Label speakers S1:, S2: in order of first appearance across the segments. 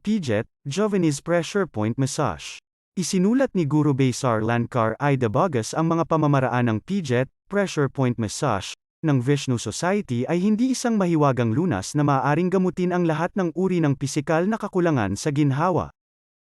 S1: Pijet, Javanese Pressure Point Massage. Isinulat ni Guru Besar Lankar I. Dabagas ang mga pamamaraan ng Pijet, Pressure Point Massage, ng Vishnu Society ay hindi isang mahiwagang lunas na maaaring gamutin ang lahat ng uri ng pisikal na kakulangan sa ginhawa.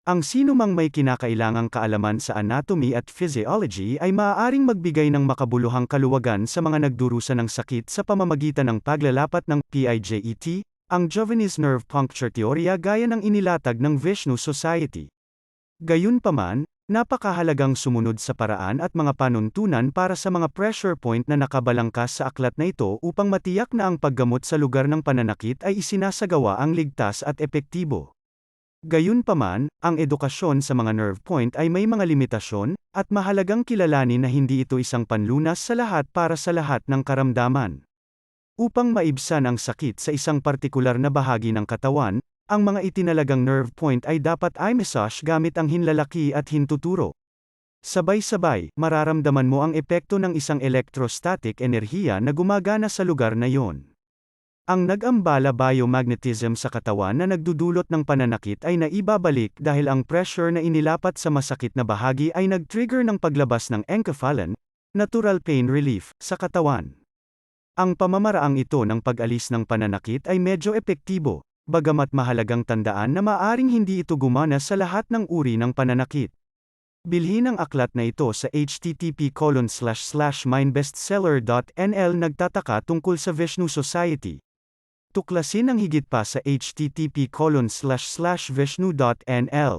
S1: Ang sinumang may kinakailangang kaalaman sa anatomy at physiology ay maaaring magbigay ng makabuluhang kaluwagan sa mga nagdurusa ng sakit sa pamamagitan ng paglalapat ng PIJET, ang Javanese Nerve Puncture Teorya gaya ng inilatag ng Vishnu Society. Gayunpaman, napakahalagang sumunod sa paraan at mga panuntunan para sa mga pressure point na nakabalangkas sa aklat na ito upang matiyak na ang paggamot sa lugar ng pananakit ay isinasagawa ang ligtas at epektibo. Gayunpaman, ang edukasyon sa mga nerve point ay may mga limitasyon, at mahalagang kilalanin na hindi ito isang panlunas sa lahat para sa lahat ng karamdaman. Upang maibsan ang sakit sa isang partikular na bahagi ng katawan, ang mga itinalagang nerve point ay dapat i-massage gamit ang hinlalaki at hintuturo. Sabay-sabay, mararamdaman mo ang epekto ng isang electrostatic enerhiya na gumagana sa lugar na yon. Ang nag-ambala biomagnetism sa katawan na nagdudulot ng pananakit ay naibabalik dahil ang pressure na inilapat sa masakit na bahagi ay nag-trigger ng paglabas ng enkephalin, natural pain relief, sa katawan. Ang pamamaraang ito ng pag-alis ng pananakit ay medyo epektibo, bagamat mahalagang tandaan na maaring hindi ito gumana sa lahat ng uri ng pananakit. Bilhin ang aklat na ito sa http://mindbestseller.nl. Nagtataka tungkol sa Vishnu Society. Tuklasin ang higit pa sa http://vishnu.nl.